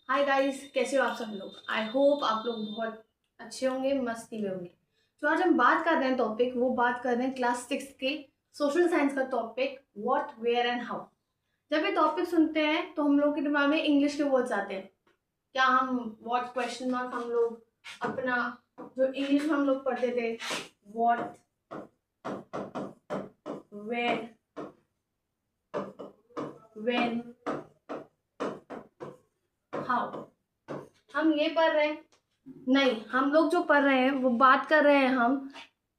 Hi guys, कैसे हो आप सब लोग। आई होप आप लोग बहुत अच्छे होंगे, मस्ती में होंगे। तो आज हम बात कर रहे हैं टॉपिक, वो बात कर रहे हैं क्लास 6 के सोशल साइंस का topic, what where and how. जब ये टॉपिक सुनते हैं तो हम लोग के दिमाग में इंग्लिश के वर्ड्स आते हैं। क्या हम व्हाट क्वेश्चन मार्क हम लोग अपना जो इंग्लिश में हम लोग पढ़ते थे, व्हाट वेयर व्हेन हाउ, हम ये पढ़ रहे हैं। नहीं, हम लोग जो पढ़ रहे हैं वो बात कर रहे हैं हम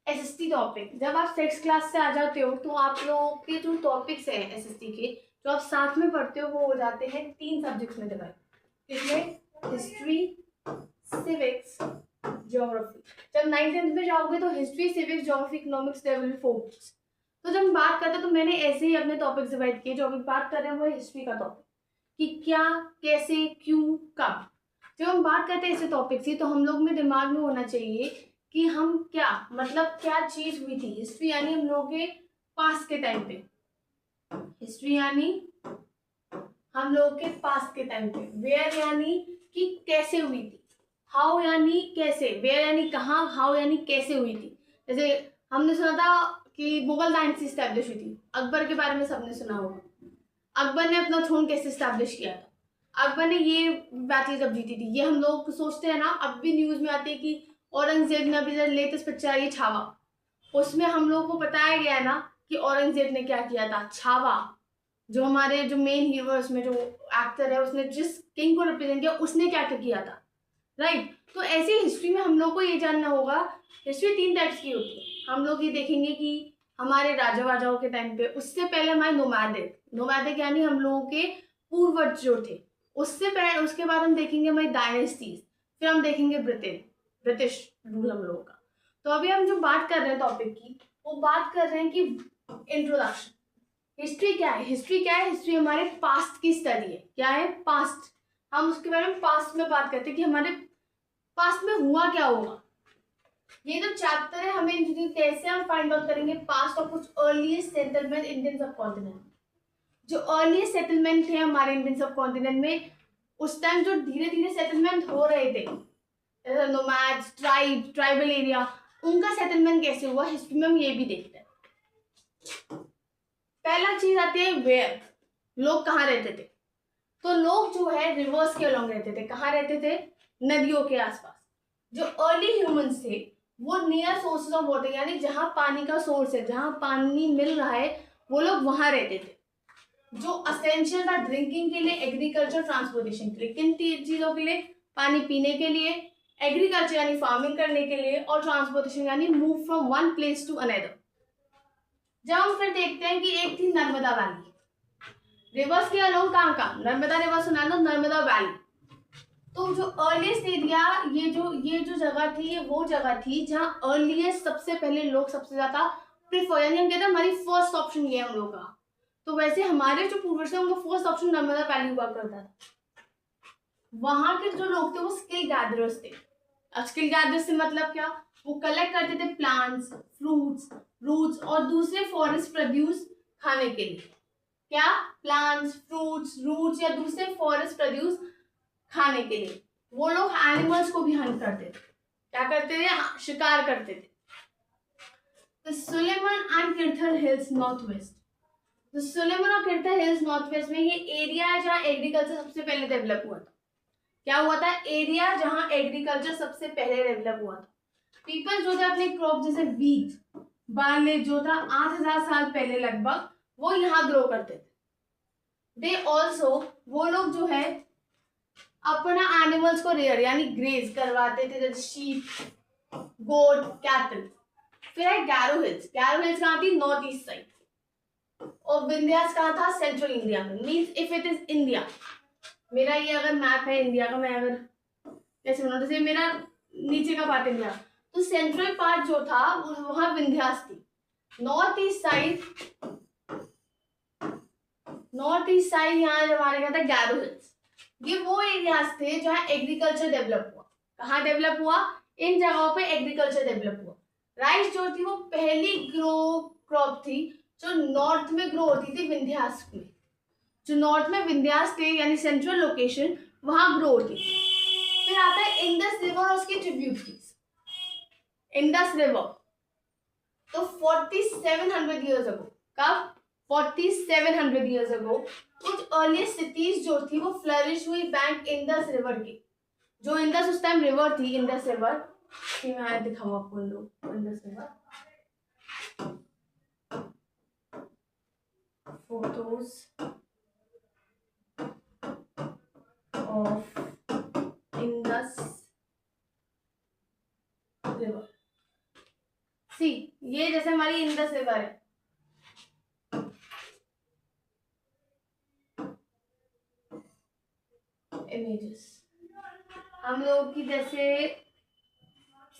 एसएसटी टॉपिक। जब आप 6 क्लास से आ जाते हो तो आप लोगों के जो टॉपिक्स हैं एसएसटी के, जो आप साथ में पढ़ते हो, वो हो जाते हैं 3 सब्जेक्ट्स में डिवाइड। किसमें? History, civics, geography. जब 9th-10th में जाओगे तो history, civics, geography, economics, they will be 4 books. तो जब हम बात करते हैं तो मैंने ऐसे ही अपने टॉपिक्स डिवाइड किए। जो अभी बात कर रहे हैं वो है हिस्ट्री का टॉपिक, कि क्या, कैसे, क्यों, कब। जब हम बात करते हैं ऐसे टॉपिक की तो हम लोग में दिमाग में होना चाहिए कि हम क्या, मतलब क्या चीज हुई थी। हिस्ट्री यानी हम लोग के पास्ट के टाइम पे, हिस्ट्री यानी हम लोग के पास्ट के टाइम पे। वेयर यानी कि कैसे हुई थी। हाउ यानी कैसे, वेयर यानी कहाँ, हाउ यानी कैसे हुई थी। जैसे हमने सुना था कि मुगल डायनेस्टी स्टैब्लिश हुई थी, अकबर के बारे में सबने सुना होगा। अकबर ने अपना थ्रोन कैसे स्टैब्लिश किया था, अकबर ने ये बैटल जब जीती थी। ये हम लोग सोचते हैं ना, अब भी न्यूज में आती है कि औरंगजेब ने, अभी जो लेटेस्ट पिक्चर आई है छावा, उसमें हम लोग को बताया गया है ना कि औरंगजेब ने क्या किया था। छावा, जो हमारे जो मेन हीरो है उसमें, जो एक्टर है, उसने जिस किंग को रिप्रेजेंट किया, उसने क्या क्या किया था। राइट। तो ऐसी हिस्ट्री में हम लोग को ये जानना होगा। हिस्ट्री 3 टाइप्स की होती है। हम लोग ये देखेंगे कि हमारे राजा वाजाओं के टाइम पे, उससे पहले हमारे नोमैडिक, नोमैडिक यानी हम लोगों के पूर्वज जो थे, उससे पहले, उसके बाद हम देखेंगे हमारी डायनेस्टीज, फिर हम देखेंगे ब्रिटिश रूल हम लोगों का। तो अभी हम जो बात कर रहे हैं टॉपिक की, वो बात कर रहे हैं कि इंट्रोडक्शन। हिस्ट्री क्या है? हिस्ट्री क्या है? हिस्ट्री हमारे पास्ट की स्टडी है। क्या है? पास्ट। हम उसके बारे में पास्ट में बात करते हैं कि हमारे पास्ट में हुआ क्या होगा। ये जो चैप्टर है, हमें कैसे हम फाइंड आउट करेंगे पास्ट ऑफ कुछ अर्लीस्ट सेटलमेंट इंडियन सब कॉन्टिनेंट। जो अर्लीस्ट सेटलमेंट थे हमारे इंडियन सब कॉन्टिनेंट में, उस टाइम जो धीरे धीरे सेटलमेंट हो रहे थे, नोमैड्स, ट्राइबल एरिया, उनका सेटलमेंट कैसे हुआ, हिस्ट्री में हम ये भी देखते हैं। पहला चीज आती है वेयर, लोग कहाँ रहते थे। तो लोग जो है रिवर्स के अलोंग रहते थे। कहाँ रहते थे? नदियों के आसपास। जो अर्ली ह्यूमंस थे वो नियर सोर्सेज ऑफ वाटर, यानी जहां पानी का सोर्स है, जहां पानी मिल रहा है, वो लोग वहां रहते थे। जो असेंशियल था ड्रिंकिंग के लिए, एग्रीकल्चर, ट्रांसपोर्टेशन के लिए। किन चीजों के लिए? पानी पीने के लिए, एग्रीकल्चर यानी फार्मिंग करने के लिए, और ट्रांसपोर्टेशन यानी move from one place to another. जब हम फिर देखते हैं कि एक थी नर्मदा वैली, रिवर्स के अलोंग। कहाँ का? नर्मदा रिवर सुना ना, नर्मदा वैली। तो जो अर्लीस्ट एरिया, ये जो जगह थी, ये वो जगह थी जहाँ अर्लीस्ट, सबसे पहले लोग सबसे ज्यादा प्रिफर, यानी हम कहते हैं हमारी फर्स्ट ऑप्शन ये है हम लोग का। तो वैसे हमारे जो पूर्वज थे उनका फर्स्ट ऑप्शन नर्मदा वैली हुआ करता था। वहां के जो लोग थे वो स्किल गैदरर्स थे। स्किल गैदरर्स से मतलब क्या? वो कलेक्ट करते थे प्लांट्स, फ्रूट्स, रूट्स और दूसरे फॉरेस्ट प्रोड्यूस खाने के लिए। क्या? प्लांट्स, फ्रूट्स, रूट्स या दूसरे फॉरेस्ट प्रोड्यूस खाने के लिए। वो लोग एनिमल्स को भी हंट करते थे। क्या करते थे? शिकार करते थे। The Sulaiman and Kirthar hills north west. The Sulaiman और किर्थर हिल्स नॉर्थ वेस्ट में ये एरिया है जहाँ एग्रीकल्चर सबसे पहले डेवलप हुआ था। क्या हुआ था? एरिया जहाँ एग्रीकल्चर सबसे पहले डेवलप हुआ था। पीपल जो थे अपने क्रॉप, जैसे वीट, बार्ले जो था 8,000 साल पहले लगभग, वो यहाँ ग्रो करते थे। दे ऑल्सो, वो लोग जो है अपना एनिमल्स को रेयर यानी ग्रेज करवाते थे, जैसे शीप, गोट, कैटल। फिर है गैरो हिल्स। गैरो हिल्स कहाँ थी? North east side. और विंध्यास कहाँ था? सेंट्रल इंडिया में। Means if it is India, मेरा ये अगर मैप है इंडिया का, मैं अगर जैसे बना, जैसे मेरा नीचे का पार्ट इंडिया, तो सेंट्रल पार्ट जो था वहां विंध्यास थी। नॉर्थ ईस्ट साइड, यहाँ जब हमारे क्या था? गैरो हिल्स। ये वो एरियाज थे जहाँ एग्रीकल्चर डेवलप हुआ। कहाँ डेवलप हुआ? इन जगहों पे एग्रीकल्चर डेवलप हुआ। राइस जो थी वो पहली ग्रो क्रॉप थी जो नॉर्थ में ग्रो होती थी, विंध्यास में। जो नॉर्थ में विंध्यास थे यानी सेंट्रल लोकेशन, वहां ग्रो होती है। फिर आता है इंडस रिवर और उसकी ट्रिब्यूटरीज। इंडस रिवर तो 4700 ईयर्स अगो, कब 4700 ईयर्स अगो कुछ अर्लीस्ट सिटीज जो थी वो फ्लरिश हुई बैंक इंडस रिवर की। जो इंडस उस टाइम रिवर थी, इंडस रिवर, मैं दिखाऊं आपको Indus river photos of Indus river. See ये जैसे हमारी इंडस रिवर है, इमेजेस हम लोग की जैसे,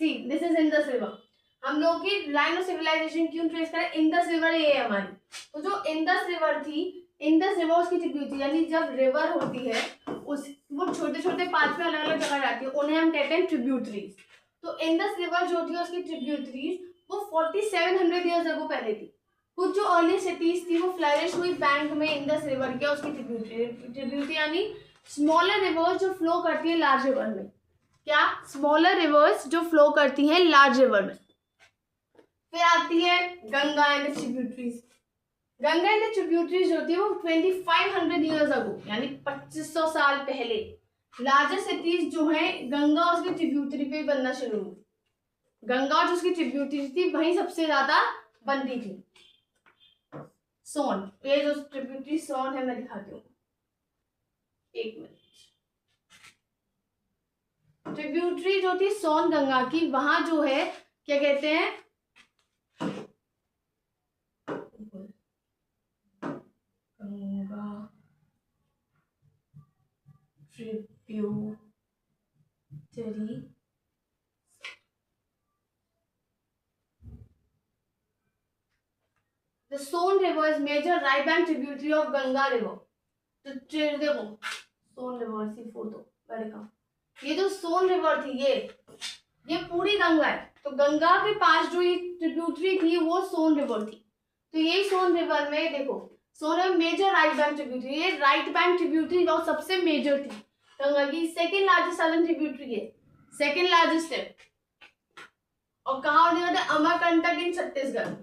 see this is Indus river. हम लोग की लाइन ऑफ सिविलाइजेशन क्यों ट्रेस करें, इंडस रिवर ये है हमारी। तो जो इंडस रिवर थी, इंडस रिवर उसकी ट्रिब्यूटरी, यानी जब रिवर होती है उस वो छोटे छोटे पार्ट में अलग अलग जगह जाती है, उन्हें हम कहते हैं ट्रिब्यूटरीज। तो इंडस रिवर जो थी उसकी ट्रिब्यूटरीज वो 4700 ईयर्स अगो पहले थी। कुछ जो अर्ली सिटीज थी वो फ्लरिश हुई बैंक में इंडस रिवर के, उसकी ट्रिब्यूटरी यानी स्मॉलर रिवर्स जो फ्लो करती है लार्ज रिवर में। क्या, स्मॉलर रिवर्स जो फ्लो करती हैं लार्ज रिवर में। फिर आती है Ganga and tributaries. Ganga and tributaries होती है वो 2500 ईयर्स अगो यानी 2500 साल पहले लार्जर सिटीज जो है गंगा और उसकी ट्रिब्यूटरी पे बनना शुरू हुई। गंगा और जो उसकी ट्रिब्यूटरी थी वहीं सबसे ज्यादा बनती थी। सोन, ये जो ट्रिब्यूटरी सोन है मैं दिखाती हूँ, एक मिनट। ट्रिब्यूटरी जो थी सोन गंगा की, वहां जो है क्या कहते हैं, Ganga tributary The Son River is major right bank tributary of Ganga River. तो देखो सोन रिवर सी फोटो का, ये जो सोन रिवर थी ये पूरी गंगा है। तो गंगा के पास जो ये ट्रिब्यूटरी थी वो सोन रिवर थी। तो ये सोन रिवर में देखो, Son river major right bank tributary, ये राइट बैंक ट्रिब्यूटरी और सबसे मेजर थी गंगा की। सेकेंड लार्जेस्ट सदर्न ट्रिब्यूटरी है, सेकेंड लार्जेस्ट है। और कहाँ होने वाले, अमरकंटक इन छत्तीसगढ़,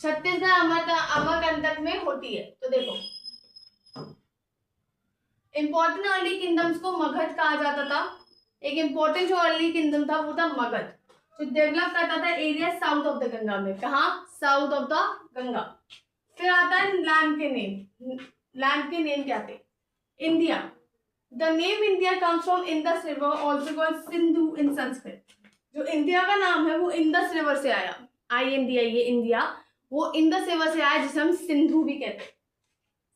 छत्तीसगढ़ अमरकंटक में होती है। तो देखो इंपॉर्टेंट अर्ली किंगडम्स को मगध कहा जाता था। एक इंपॉर्टेंट जो अर्ली किंगडम था वो था मगध, जो डेवलप करता था area south of the Ganga में। कहा, साउथ ऑफ द गंगा। फिर आता है लैंड के नेम। लैंड के नेम क्या थे, India. The name India comes from Indus river also called Sindhu in Sanskrit. जो इंडिया का नाम है वो इंडस रिवर से आया, INDIA, ये इंडिया वो इंडस रिवर से आया, जिसे हम सिंधु भी कहते हैं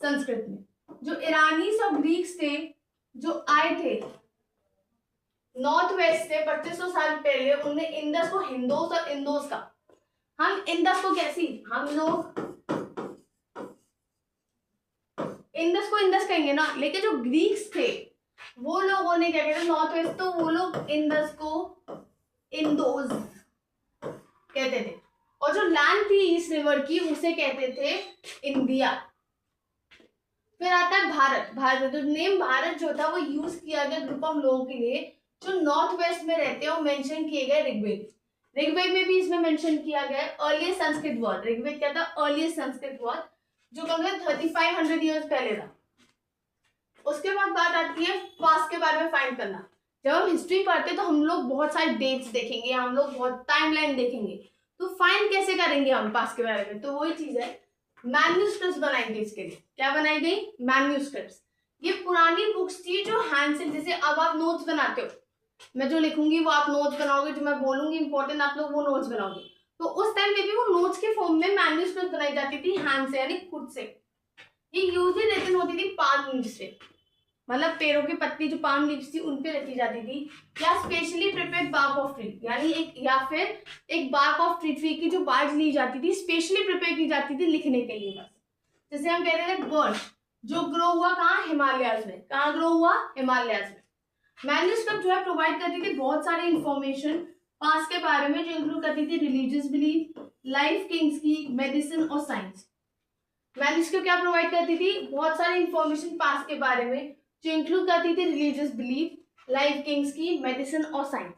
संस्कृत में। जो ईरानीस और ग्रीक्स थे जो आए थे नॉर्थ वेस्ट से 2500 साल पहले, उन्होंने इंडस को हिंदोस और इंडोस का, हम इंडस को कैसी, हम लोग इंडस को इंडस कहेंगे ना, लेकिन जो ग्रीक्स थे वो लोगों ने क्या कहते, नॉर्थ वेस्ट, तो वो लोग इंडस को इंडोस कहते थे। और जो लैंड थी इस रिवर की उसे कहते थे इंडिया। फिर आता है भारत। भारत तो नेम भारत जो था वो यूज किया गया ग्रुप ऑफ लोगों के लिए जो नॉर्थ वेस्ट में रहते हैं, वो मेंशन किए गए ऋग्वेद। ऋग्वेद में भी इसमें मेंशन किया गया अर्लीस्ट संस्कृत वर्ड। ऋग्वेद क्या था, अर्लीस्ट संस्कृत वर्ड, जो कम से 3500 ईयर्स पहले था। उसके बाद बात आती है पास्ट के बारे में फाइंड करना। जब हम हिस्ट्री पढ़ते हैं तो हम लोग बहुत सारे डेट्स देखेंगे, हम लोग बहुत टाइमलाइन देखेंगे, तो फाइंड कैसे करेंगे हम पास्ट के बारे में, तो वही चीज है मैन्यूस्क्रिप्ट्स बनाएंगे इसके लिए। क्या बनाई गई, मैन्यूस्क्रिप्ट्स। ये पुरानी बुक्स थी जो हैंड से, जैसे अब आप नोट्स बनाते हो, मैं जो लिखूंगी वो आप नोट्स बनाओगे, जो मैं बोलूंगी इंपॉर्टेंट आप लोग वो नोट्स बनाओगे। तो उस टाइम पे भी वो नोट्स के फॉर्म में मैन्यूस्क्रिप्ट बनाई जाती थी हैंड से, यानी खुद से। ये यूजली रिटन होती थी पाम लीव्स से, मतलब पेड़ों की पत्ती जो पाम लीव्स थी उन पे रखी जाती थी, या specially prepared bark of tree, यानी एक या फिर एक बार्क ऑफ ट्री की जो बार्क ली जाती थी, स्पेशली प्रिपेयर की जाती थी लिखने के लिए बस। जैसे हम कहते थे बर्च, जो ग्रो हुआ कहाँ, हिमालयाज में। कहाँ ग्रो हुआ, हिमालयाज में। मैन्यूस्क्रिप्ट जो है प्रोवाइड करती थी बहुत सारी इंफॉर्मेशन पास्ट के बारे में, जो इंक्लूड करती थी रिलीजियस बिलीफ, लाइफ, किंग्स की, मेडिसिन और साइंस। मैन्यूस्क्रिप्ट क्या प्रोवाइड करती थी, बहुत सारी इंफॉर्मेशन पास्ट के बारे में, जो इंक्लूड करती थी रिलीजियस बिलीफ, लाइफ किंग्स की, मेडिसिन और साइंस।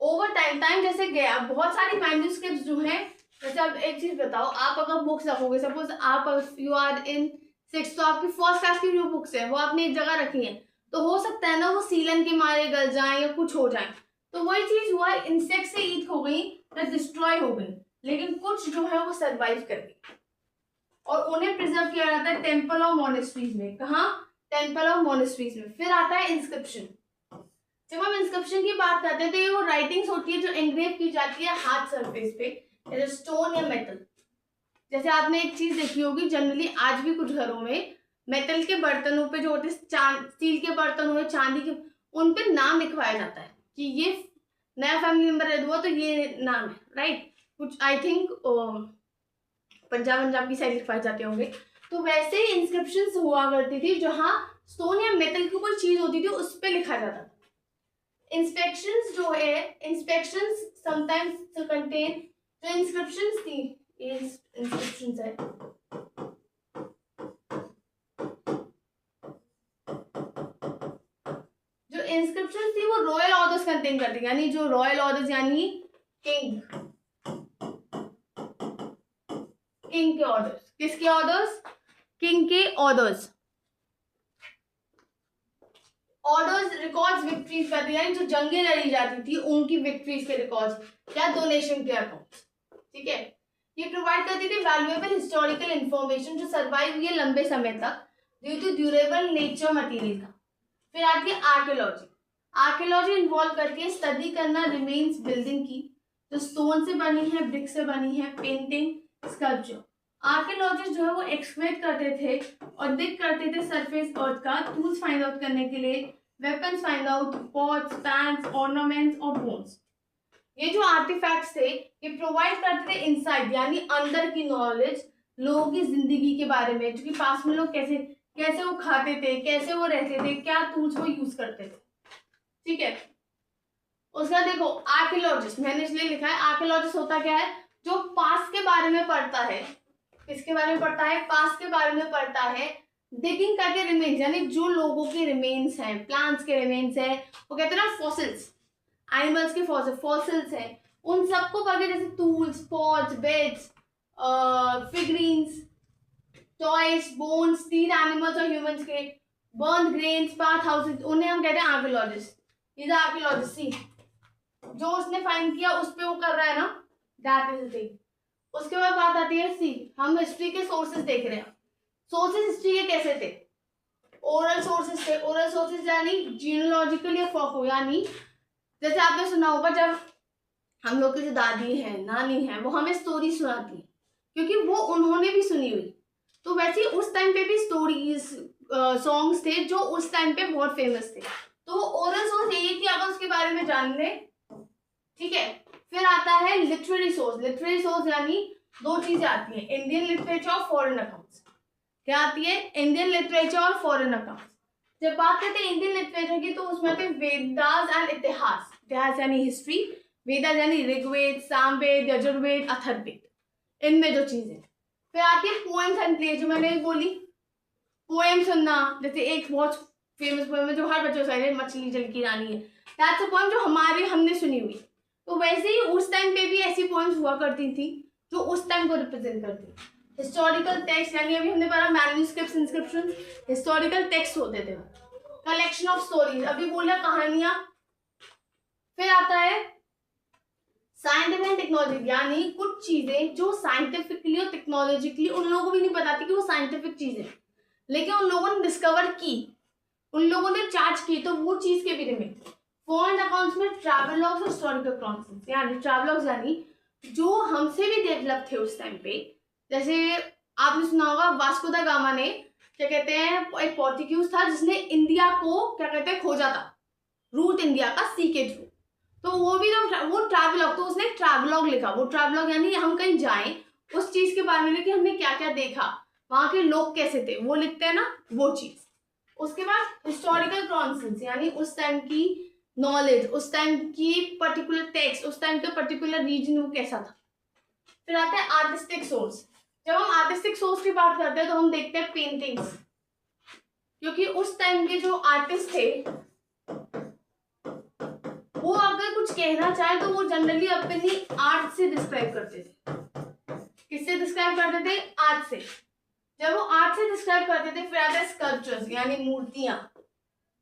ओवर टाइम जैसे गया बहुत सारी मैन्युस्क्रिप्ट्स जो हैं, जैसे अब एक चीज बताओ, आप अगर बुक्स रखोगे, सपोज आप यू आर इन 6th, तो आपकी फर्स्ट क्लास की जो बुक्स है वो आपने एक जगह रखी है, तो हो सकता है ना वो सीलन के मारे गल जाए या कुछ हो जाए, तो वही चीज हुआ, इंसेक्ट से ईट हो गई या डिस्ट्रॉय हो गई, लेकिन कुछ जो है वो सर्वाइव कर गई और उन्हें प्रिजर्व किया जाता है टेम्पल ऑफ मोनेस्ट्रीज में। कहाँ? टेम्पल ऑफ मोनेस्ट्रीज में। फिर आता है इंस्क्रिप्शन। जब हम इंस्क्रिप्शन की बात करते हैं तो ये वो राइटिंग्स होती है जो एंग्रेव की जाती है हार्ड सरफेस पे, जैसे स्टोन या मेटल। जैसे आपने एक चीज देखी होगी, जनरली आज भी कुछ घरों में मेटल के बर्तनों पे जो होते हैं, स्टील के बर्तन हुए, चांदी के, उन पे नाम लिखवाया जाता है कि ये नया फैमिली मेंबर है हुआ तो ये नाम है, राइट। कुछ आई थिंक पंजाब की साइड लिखवाए जाते होंगे। तो वैसे ही इंस्क्रिप्शंस हुआ करती थी जहाँ स्टोन या मेटल की कोई चीज होती थी उस पर लिखा जाता था। इंस्पेक्शंस जो है, इंस्पेक्शंस समटाइम्स कंटेन, जो इंस्क्रिप्शंस थी, ये इंस्क्रिप्शंस है, जो इंस्क्रिप्शंस थी वो रॉयल ऑर्डर्स कंटेन करती, यानी जो रॉयल ऑर्डर्स यानी किंग के ऑर्डर्स। किसके ऑर्डर्स? किंग के ऑर्डर्स। ऑर्डर्स रिकॉर्ड्स विक्ट्रीज करती है, जो जंगें लड़ी जाती थी उनकी विक्ट्रीज के रिकॉर्ड्स या डोनेशन के अकाउंट्स, ठीक है। ये प्रोवाइड करती थी वैल्यूएबल हिस्टोरिकल इंफॉर्मेशन जो सर्वाइव हुई है लंबे समय तक due to durable nature material का। फिर आती है आर्कियोलॉजी। आर्कियोलॉजी इन्वॉल्व करती है स्टडी करना रिमेन्स बिल्डिंग की, जो स्टोन से बनी है, ब्रिक से बनी है, पेंटिंग, स्कल्पचर। आर्कियोलॉजिस्ट जो है वो एक्सकवेट करते थे और डिग करते थे सरफेस अर्थ का टूल्स फाइंड आउट करने के लिए, weapons find out, pots, pans, ornaments और बोन्स। ये जो आर्टिफैक्ट्स थे ये प्रोवाइड करते थे इनसाइड यानी अंदर की नॉलेज लोगों की जिंदगी के बारे में, जो कि पास में लोग कैसे कैसे वो खाते थे, कैसे वो रहते थे, क्या टूल्स वो यूज करते थे, ठीक है। उसका देखो आर्कियोलॉजिस्ट, मैंने इसलिए लिखा है आर्कियोलॉजिस्ट होता क्या है, जो पास्ट के बारे में पढ़ता है। किसके बारे में पढ़ता है? पास्ट के बारे में पढ़ता है, डिगिंग करके रिमेन्स, यानी जो लोगों के रिमेन्स हैं, प्लांट्स के रिमेन्स हैं, वो कहते हैं ना फॉसिल्स, एनिमल्स के फॉसिल्स हैं, उन सबको करके, जैसे tools, pots, beds, figurines, toys, bones, तीन एनिमल्स और ह्यूमंस के, बर्न ग्रेन्स, पाथ हाउसेस, उन्हें हम कहते हैं आर्कियोलॉजिस्ट। Is archaeologist. सी जो उसने फाइंड किया उस पे वो कर रहा है ना, दैट इज द थिंग। उसके बाद बात आती है सी, हम हिस्ट्री के सोर्सेज देख रहे हैं। सोर्सेज हिस्ट्री के कैसे थे? ओरल सोर्सेज थे। ओरल सोर्सेज यानी जीनोलॉजिकल या फोको, यानी जैसे आपने सुना होगा जब हम लोग की जो दादी है, नानी है, वो हमें स्टोरी सुनाती है क्योंकि वो उन्होंने भी सुनी हुई। तो वैसे ही उस टाइम पे भी स्टोरीज, सॉन्ग्स थे जो उस टाइम पे बहुत फेमस थे। तो ओरल सोर्स यही कि अगर उसके बारे में जान ले, ठीक है। फिर आता है लिटरेरी सोर्स। लिटरेरी सोर्स यानी दो चीजें आती हैं, इंडियन लिटरेचर और फॉरेन अकाउंट्स। क्या आती है? इंडियन लिटरेचर और फॉरेन अकाउंट्स। जब बात करते हैं इंडियन लिटरेचर की तो उसमें आते हैं वेदास एंड इतिहास। इतिहास यानी हिस्ट्री, वेदास यानी ऋग्वेद, सामवेद, यजुर्वेद, अथर्ववेद, इनमें जो चीजें। फिर आती है पोएम्स एंड प्लेज, जो मैंने बोली, पोएम सुनना, जैसे एक बहुत फेमस पोएम है जो हर बच्चों से, मछली जल की रानी है, दैट्स अ पोएम जो हमने सुनी हुई। तो वैसे ही उस टाइम पे भी ऐसी पोएम्स हुआ करती थी जो उस टाइम को रिप्रेजेंट करती। हिस्टोरिकल टेक्स्ट यानी अभी हमने पढ़ा मैन्युस्क्रिप्ट्स, इंस्क्रिप्शन, हिस्टोरिकल टेक्स्ट होते थे। कलेक्शन ऑफ स्टोरीज, अभी बोला कहानियां। फिर आता है साइंटिफिक एंड टेक्नोलॉजी, यानी कुछ चीजें जो साइंटिफिकली और टेक्नोलॉजिकली उन लोगों को भी नहीं पता थी कि वो साइंटिफिक चीजें, लेकिन उन लोगों ने डिस्कवर की, उन लोगों ने चार्ज की, तो वो चीज के भी रिमेन। फॉरेन अकाउंट्स में ट्रैवलॉग्स और हिस्टोरिकल अकाउंट्स, यानी ट्रैवलॉग्स यानी जो हमसे भी डेवलप थे उस टाइम पे। जैसे आपने सुना होगा वास्को दा गामा ने, क्या कहते हैं, एक पोर्टुगीज था जिसने इंडिया को क्या कहते हैं खोजा था, रूट इंडिया का सी के थ्रू। तो वो भी वो ट्रैवलॉग, तो उसने एक ट्रैवलॉग लिखा। वो ट्रैवलॉग यानी हम कहीं जाएं उस चीज के बारे में कि हमने क्या क्या देखा, वहां के लोग कैसे थे, वो लिखते हैं ना, वो चीज। उसके बाद हिस्टोरिकल कॉन्सेंस, यानी उस टाइम की नॉलेज, उस टाइम की पर्टिकुलर टेक्स्ट, उस टाइम का पर्टिकुलर रीजन वो कैसा था। फिर आता है आर्टिस्टिक सोर्स। जब हम आर्टिस्टिक सोर्स की बात करते हैं तो हम देखते हैं पेंटिंग्स, क्योंकि उस टाइम के जो आर्टिस्ट थे वो अगर कुछ कहना चाहे तो वो जनरली अपनी आर्ट से डिस्क्राइब करते थे। किससे डिस्क्राइब करते थे? आर्ट से। जब वो आर्ट से डिस्क्राइब करते थे फिर आते हैं स्कल्पचर्स यानी मूर्तियां,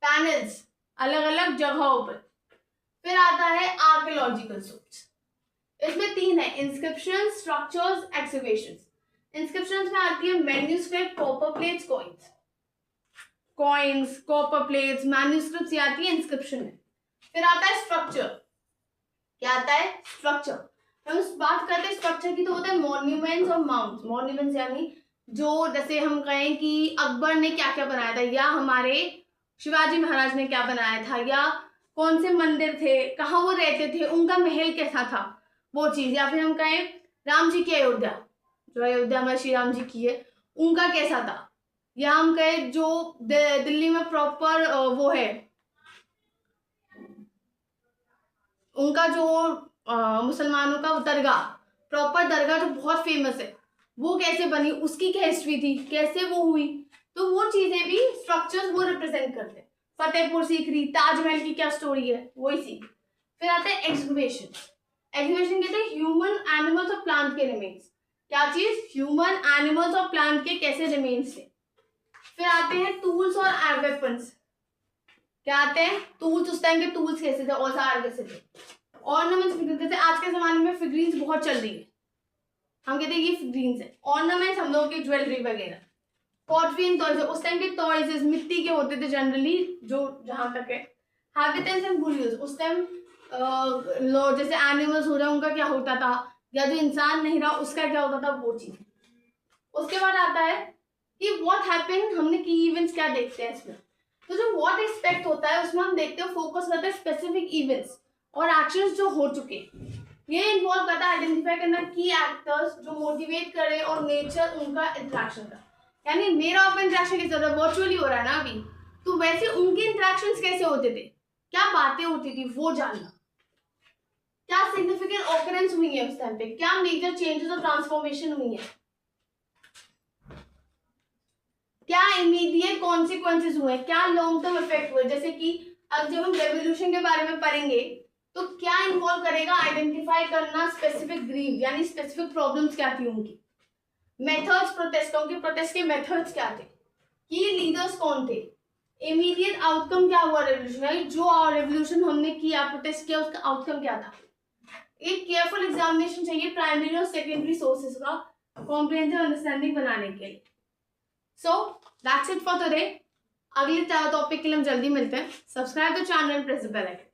पैनल्स अलग अलग जगहों पर। फिर आता है आर्कियोलॉजिकल सोर्स। इसमें 3 है, इंस्क्रिप्शन, स्ट्रक्चर्स, एक्सकेवेशंस। इंस्क्रिप्शंस में आती है manuscript, copper plates, coins, copper plates, manuscripts, ये आती है इंस्क्रिप्शन में। फिर आता है स्ट्रक्चर। क्या आता है? स्ट्रक्चर। हम बात करते हैं स्ट्रक्चर की तो होता है मॉन्यूमेंट्स और माउंट्स। मॉन्यूमेंट्स यानी जो जैसे हम कहें कि अकबर ने क्या क्या बनाया था, या हमारे शिवाजी महाराज ने क्या बनाया था, या कौन से मंदिर थे, कहाँ वो रहते थे, उनका महल कैसा था, वो चीज। या फिर हम कहें राम जी की अयोध्या, जो अयोध्या हमारे श्री राम जी की है, उनका कैसा था। या हम कहें जो दिल्ली में प्रॉपर वो है, उनका जो मुसलमानों का दरगाह, प्रॉपर दरगाह जो बहुत फेमस है, वो कैसे बनी, उसकी क्या हिस्ट्री थी, कैसे वो हुई। तो वो चीजें भी स्ट्रक्चर्स वो रिप्रेजेंट करते हैं। फतेहपुर सीकरी, ताजमहल की क्या स्टोरी है, वही सीख। फिर आता है एक्सकेवेशन। एक्सकेवेशन कहते हैं ह्यूमन, एनिमल्स और प्लांट के रिमेन्स। क्या चीज? ह्यूमन, एनिमल्स और प्लांट के कैसे रिमेन्स थे। फिर आते हैं टूल्स और वेपन्स। क्या आते हैं? टूल्स, उस टाइम के टूल्स कैसे थे, औजार कैसे थे। ऑर्नामेंट्स, जैसे आज के जमाने में फिगरीन्स बहुत चल रही है, हम कहते हैं ये फिगरीन्स है। ऑर्नामेंट्स हम लोग की ज्वेलरी वगैरह। पॉटरी एंड टॉयज, उस टाइम के टॉयज मिट्टी के होते थे जनरली, जो जहां तक है। हैबिटेट्स एंड बुरियल्स, उस टाइम जैसे एनिमल्स हो रहे हैं उनका क्या होता था, या जो इंसान नहीं रहा उसका क्या होता था, वो चीज। उसके बाद आता है कि व्हाट हैपेंड, हमने की इवेंट्स क्या देखते हैं इसमें। तो जो व्हाट एक्सपेक्ट होता है उसमें हम देखते हैं, फोकस करते हैं स्पेसिफिक इवेंट्स और एक्शंस जो हो चुके। ये इन्वॉल्व करता है आइडेंटिफाई करना की एक्टर्स जो मोटिवेट करे और नेचर उनका इंटरेक्शन का। यानी मेरा ऑफ इंटरेक्शन कैसे होता है, वर्चुअली हो रहा है ना अभी, तो वैसे उनके इंटरेक्शंस कैसे होते थे, क्या बातें होती थी, वो जानना। क्या सिग्निफिकेंट ऑकरेंस हुई है उस टाइम पे, क्या मेजर चेंजेस और ट्रांसफॉर्मेशन हुई है, क्या इमीडिएट कॉन्सिक्वेंसेस हुए, क्या लॉन्ग टर्म इफेक्ट हुए। जैसे कि अब जब हम रेवोल्यूशन के बारे में पढ़ेंगे तो क्या इन्वॉल्व करेगा, आइडेंटिफाई करना स्पेसिफिक ग्रीव यानी स्पेसिफिक प्रॉब्लम्स क्या थी उनकी, मेथड्स प्रोटेस्टों के, प्रोटेस्ट के मेथड्स क्या थे, की लीडर्स कौन थे, इमीडिएट आउटकम क्या हुआ रेवोल्यूशन, यानी जो रेवोल्यूशन हमने किया, प्रोटेस्ट किया, उसका आउटकम क्या था। एक केयरफुल एग्जामिनेशन चाहिए प्राइमरी और सेकेंडरी सोर्सेज का कॉम्प्रिहेंसिव अंडरस्टैंडिंग बनाने के लिए। So that's it for today. अगले टॉपिक के लिए हम जल्दी मिलते हैं। Subscribe the channel, press the bell icon.